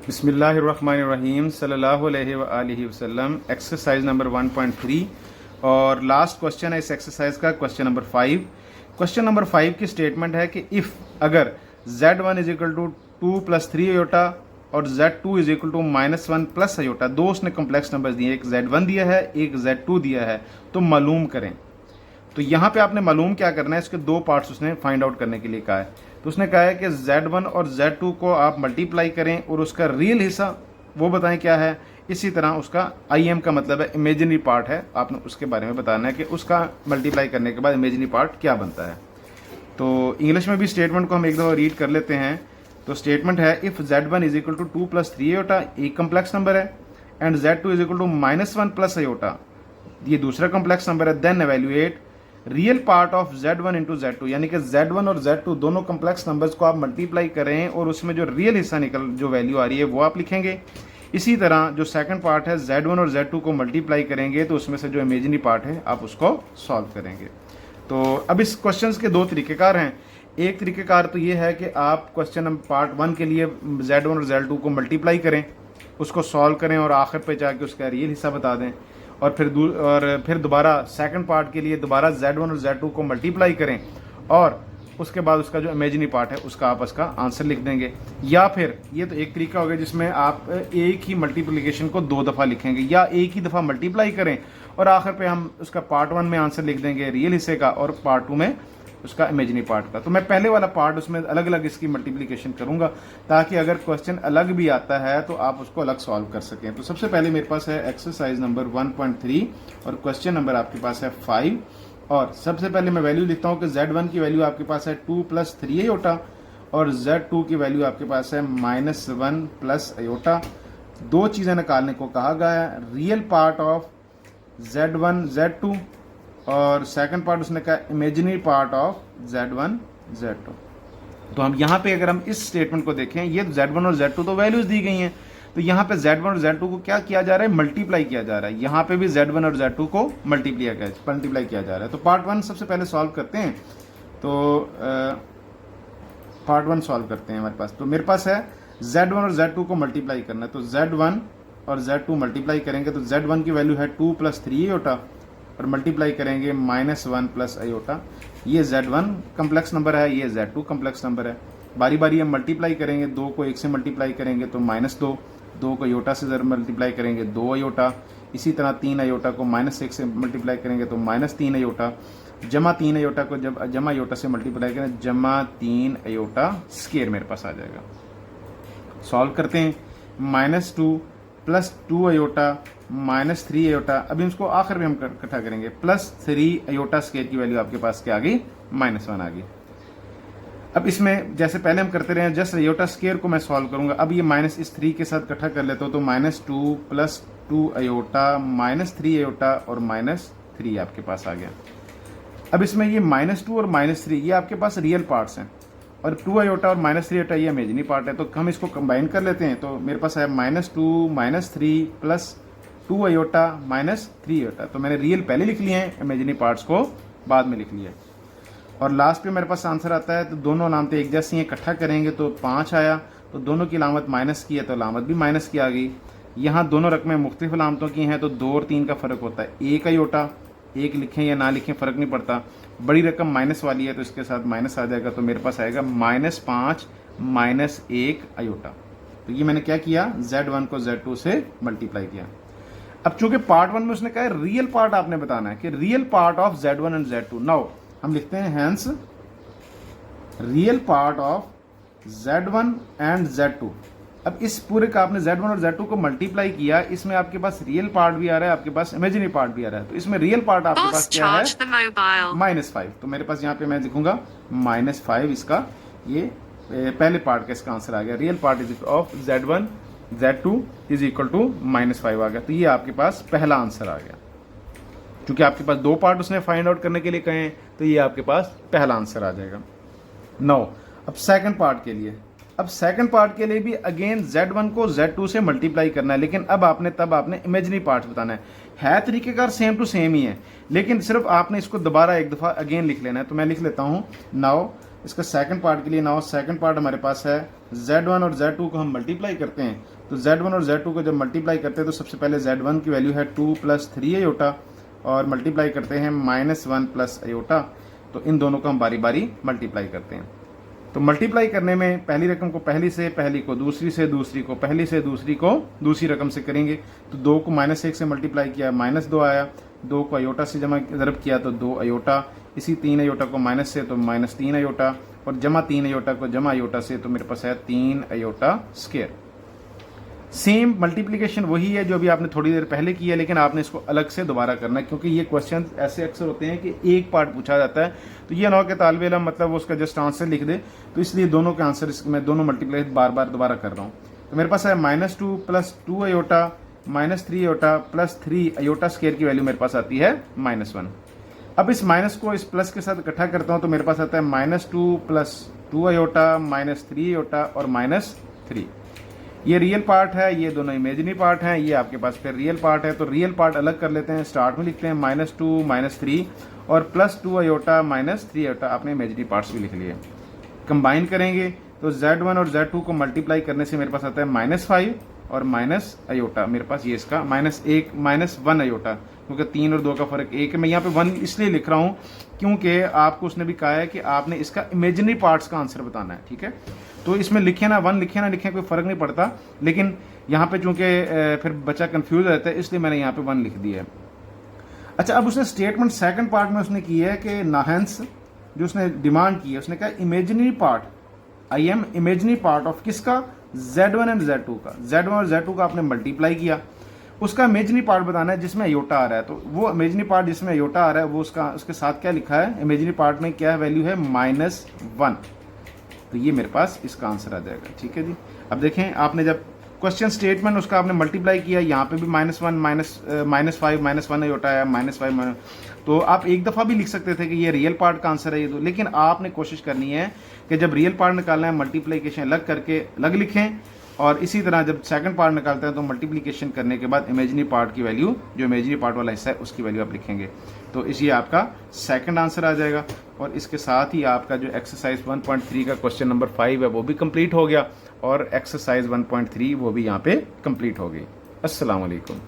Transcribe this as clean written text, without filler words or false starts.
बिस्मिल्लाहिर्रहमानिर्रहीम सल्लल्लाहु अलैहि वसल्लम। एक्सरसाइज नंबर 1.3 और लास्ट क्वेश्चन है इस एक्सरसाइज का, क्वेश्चन नंबर 5। क्वेश्चन नंबर 5 की स्टेटमेंट है कि इफ़ अगर z1 is equal to 2 plus 3 iota और z2 is equal to -1 plus iota, दो उसने कम्प्लेक्स नंबर्स दिए, एक z1 दिया है एक z2 दिया है, तो मालूम करें। तो यहाँ पे आपने मालूम क्या करना है, इसके दो पार्ट्स उसने फाइंड आउट करने के लिए कहा है। तो उसने कहा है कि z1 और z2 को आप मल्टीप्लाई करें और उसका रियल हिस्सा वो बताएं क्या है। इसी तरह उसका im का मतलब है इमेजिनरी पार्ट है, आपने उसके बारे में बताना है कि उसका मल्टीप्लाई करने के बाद इमेजिनरी पार्ट क्या बनता है। तो इंग्लिश में भी स्टेटमेंट को हम एक दफ़ा रीड कर लेते हैं। तो स्टेटमेंट है if z1 is equal to 2 plus 3 iota, एक कम्प्लेक्स नंबर है, and z2 is equal to -1 plus iota, ये दूसरा कम्प्लेक्स नंबर है। Then evaluate real part of z1 into z2, यानी कि z1 और z2 दोनों कम्प्लेक्स नंबर्स को आप मल्टीप्लाई करें और उसमें जो रियल हिस्सा जो वैल्यू आ रही है वो आप लिखेंगे। इसी तरह जो सेकंड पार्ट है z1 और z2 को मल्टीप्लाई करेंगे तो उसमें से जो इमेजिनरी पार्ट है आप उसको सॉल्व करेंगे। तो अब इस क्वेश्चन के दो तरीक़ेकार हैं। एक तरीक़ेकार तो ये है कि आप क्वेश्चन नंबर पार्ट 1 के लिए z1 और z2 को मल्टीप्लाई करें, उसको सॉल्व करें और आखिर पे जाके उसका रियल हिस्सा बता दें, और फिर दोबारा सेकंड पार्ट के लिए दोबारा z1 और z2 को मल्टीप्लाई करें और उसके बाद उसका जो इमेजिनरी पार्ट है उसका आप उसका आंसर लिख देंगे। या फिर ये तो एक तरीका हो गया जिसमें आप एक ही मल्टीप्लिकेशन को दो दफ़ा लिखेंगे, या एक ही दफ़ा मल्टीप्लाई करें और आखिर पे हम उसका पार्ट 1 में आंसर लिख देंगे रियल हिस्से का और पार्ट 2 में उसका इमेजिनरी पार्ट का। तो मैं पहले वाला पार्ट उसमें अलग अलग इसकी मल्टीप्लिकेशन करूंगा ताकि अगर क्वेश्चन अलग भी आता है तो आप उसको अलग सॉल्व कर सकें। तो सबसे पहले मेरे पास है एक्सरसाइज नंबर 1.3 और क्वेश्चन नंबर आपके पास है 5। और सबसे पहले मैं वैल्यू लिखता हूँ कि z1 की वैल्यू आपके पास है 2 प्लस 3 अयोटा और z2 की वैल्यू आपके पास है -1 प्लस अयोटा। दो चीज़ें निकालने को कहा गया है, real part of z1 z2 और सेकंड पार्ट उसने कहा imaginary part of z1 z2। तो हम यहाँ पे अगर हम इस स्टेटमेंट को देखें, ये z1 और z2 तो वैल्यूज दी गई हैं, तो यहाँ पे z1 और z2 को क्या किया जा रहा है, मल्टीप्लाई किया जा रहा है। यहाँ पे भी z1 और z2 को मल्टीप्लाई किया जा रहा है। तो पार्ट 1 सबसे पहले सॉल्व करते हैं। तो पार्ट 1 सॉल्व करते हैं हमारे पास। तो मेरे पास है z1 और z2 को मल्टीप्लाई करना है, तो z1 और z2 मल्टीप्लाई करेंगे तो z1 की वैल्यू है 2 प्लस 3 अयोटा और मल्टीप्लाई करेंगे -1 प्लस अयोटा। ये z1 कम्प्लेक्स नंबर है, ये z2 कम्प्लेक्स नंबर है। बारी बारी हम मल्टीप्लाई करेंगे, 2 को 1 से मल्टीप्लाई करेंगे तो -2, 2 को अयोटा से जरा मल्टीप्लाई करेंगे 2 अयोटा। इसी तरह 3 अयोटा को -1 से मल्टीप्लाई करेंगे तो -3 अयोटा, जमा 3 अयोटा को जब जमा अयोटा से मल्टीप्लाई करें जमा 3 अयोटा स्क्वायर मेरे पास आ जाएगा। सॉल्व करते हैं, -2 प्लस 2 अयोटा -3 अयोटा। अभी इसको आखिर में हम इकट्ठा करेंगे, +3 अयोटा स्क्वायर की वैल्यू आपके पास क्या आ गई, -1 आ गई। अब इसमें जैसे पहले हम करते रहे, जस्ट अयोटा स्क्वायर को मैं सॉल्व करूंगा। अब ये माइनस इस 3 के साथ इकट्ठा कर लेता हूँ तो -2 प्लस 2 अयोटा -3 अयोटा और -3 आपके पास आ गया। अब इसमें ये -2 और -3 ये आपके पास रियल पार्ट्स हैं और 2 अयोटा और -3 अयोटा ये इमेजिनरी पार्ट है। तो हम इसको कंबाइन कर लेते हैं। तो मेरे पास है -2 -3 प्लस 2 अयोटा -3 अयोटा। तो मैंने रियल पहले लिख लिए हैं, इमेजिनरी पार्ट्स को बाद में लिख लिया। और लास्ट पे मेरे पास आंसर आता है। तो दोनों अलामतें एक जैसी हैं, इकट्ठा करेंगे तो 5 आया। तो दोनों की अलामत माइनस की है तो अलामत भी माइनस की आ गई। यहाँ दोनों रकमें मुख्तलिफ अलामतों की हैं तो 2 और 3 का फ़र्क होता है। 1 अयोटा, 1 लिखें या ना लिखें फ़र्क नहीं पड़ता। बड़ी रकम माइनस वाली है तो इसके साथ माइनस आ जाएगा। तो मेरे पास आएगा -5 -1 अयोटा। तो ये मैंने क्या किया, z1 को z2 से मल्टीप्लाई किया। अब चूंकि पार्ट 1 में उसने कहा है रियल पार्ट आपने बताना है कि real part of z1 and z2। Now हम लिखते हैं hence real part of z1 and z2। अब इस पूरे का आपने z1 और z2 को मल्टीप्लाई किया, इसमें आपके पास रियल पार्ट भी आ रहा है, आपके पास इमेजिनरी पार्ट भी आ रहा है। तो इसमें रियल पार्ट आपके पास क्या है, -5। तो मेरे पास यहाँ पे मैं लिखूंगा -5, इसका ये पहले पार्ट का इसका आंसर आ गया। Real part is of z1 z2 is equal to -5 आ गया। तो ये आपके पास पहला आंसर आ गया। क्योंकि आपके पास दो पार्ट उसने फाइंड आउट करने के लिए कहे हैं तो ये आपके पास पहला आंसर आ जाएगा। नाउ अब सेकंड पार्ट के लिए, अब सेकंड पार्ट के लिए भी अगेन z1 को z2 से मल्टीप्लाई करना है, लेकिन अब आपने इमेजिनरी पार्ट्स बताना है तरीकेकार सेम टू सेम ही है, लेकिन सिर्फ आपने इसको दोबारा एक दफ़ा अगेन लिख लेना है। तो मैं लिख लेता हूँ, नाउ इसका सेकंड पार्ट के लिए नाउ सेकंड पार्ट हमारे पास है Z1 और Z2 को हम मल्टीप्लाई करते हैं। तो Z1 और Z2 को जब मल्टीप्लाई करते हैं तो सबसे पहले Z1 की वैल्यू है 2 + 3 अयोटा और मल्टीप्लाई करते हैं -1 + अयोटा। तो इन दोनों को हम बारी बारी मल्टीप्लाई करते हैं। तो मल्टीप्लाई करने में पहली रकम को पहली से, पहली को दूसरी से, दूसरी को पहली से, दूसरी को दूसरी रकम से करेंगे। तो 2 को -1 से मल्टीप्लाई किया -2 आया, 2 को अयोटा से जमा ज़रब किया तो 2 अयोटा, इसी 3 अयोटा को माइनस से तो -3 अयोटा और जमा 3 अयोटा को जमा अयोटा से तो मेरे पास है 3 अयोटा स्क्वायर। सेम मल्टीप्लिकेशन वही है जो अभी आपने थोड़ी देर पहले की है, लेकिन आपने इसको अलग से दोबारा करना है क्योंकि ये क्वेश्चन ऐसे अक्सर होते हैं कि एक पार्ट पूछा जाता है तो ये ना हो कि तालिब इल्म मतलब उसका जस्ट आंसर लिख दे, तो इसलिए दोनों के आंसर मैं दोनों मल्टीप्लाई बार बार दोबारा कर रहा हूँ। तो मेरे पास है -2 + 2 अयोटा -3 अयोटा + 3 अयोटा स्क्वायर की वैल्यू मेरे पास आती है -1। अब इस माइनस को इस प्लस के साथ इकट्ठा करता हूँ तो मेरे पास आता है -2 + 2 अयोटा -3 अयोटा और -3। ये रियल पार्ट है, ये दोनों इमेजिनरी पार्ट हैं, ये आपके पास फिर रियल पार्ट है। तो रियल पार्ट अलग कर लेते हैं, स्टार्ट में लिखते हैं -2 -3 और +2 अयोटा -3 अयोटा, आपने इमेजिनरी पार्ट्स भी लिख लिए। कंबाइन करेंगे तो Z1 और Z2 को मल्टीप्लाई करने से मेरे पास आता है -5 और माइनस अयोटा, मेरे पास ये इसका -1 अयोटा, क्योंकि 3 और 2 का फर्क 1 है। मैं यहाँ पे 1 इसलिए लिख रहा हूँ क्योंकि आपको उसने भी कहा है कि आपने इसका इमेजिनरी पार्ट्स का आंसर बताना है, ठीक है। तो इसमें लिखे ना 1 लिखे ना लिखे कोई फ़र्क नहीं पड़ता, लेकिन यहाँ पे चूंकि फिर बच्चा कंफ्यूज रहता है इसलिए मैंने यहाँ पे 1 लिख दिया है। अच्छा, अब उसने स्टेटमेंट सेकंड पार्ट में उसने की है कि नाहंस जो उसने डिमांड की है, उसने कहा imaginary part, I am imaginary part of किसका, Z1 एंड Z2 का। Z1 और Z2 का आपने मल्टीप्लाई किया, उसका इमेजिनरी पार्ट बताना है जिसमें अयोटा आ रहा है। तो वो इमेजिनरी पार्ट जिसमें अयोटा आ रहा है वो उसके साथ क्या लिखा है, इमेजिनरी पार्ट में क्या वैल्यू है, -1। तो ये मेरे पास इसका आंसर आ जाएगा, ठीक है जी। अब देखें, आपने जब क्वेश्चन स्टेटमेंट उसका आपने मल्टीप्लाई किया, यहाँ पे भी -1 -5 -1 अयोटा आया, -5 तो आप एक दफ़ा भी लिख सकते थे कि ये रियल पार्ट का आंसर है ये, तो लेकिन आपने कोशिश करनी है कि जब रियल पार्ट निकालना है मल्टीप्लिकेशन अलग करके अलग लिखें, और इसी तरह जब सेकंड पार्ट निकालते हैं तो मल्टीप्लिकेशन करने के बाद इमेजिनरी पार्ट की वैल्यू, जो इमेजिनरी पार्ट वाला हिस्सा है उसकी वैल्यू आप लिखेंगे। तो इसी आपका सेकंड आंसर आ जाएगा। और इसके साथ ही आपका जो एक्सरसाइज 1.3 का क्वेश्चन नंबर 5 है वो भी कंप्लीट हो गया, और एक्सरसाइज 1.3 वो भी यहाँ पे कंप्लीट हो गई। अस्सलाम वालेकुम।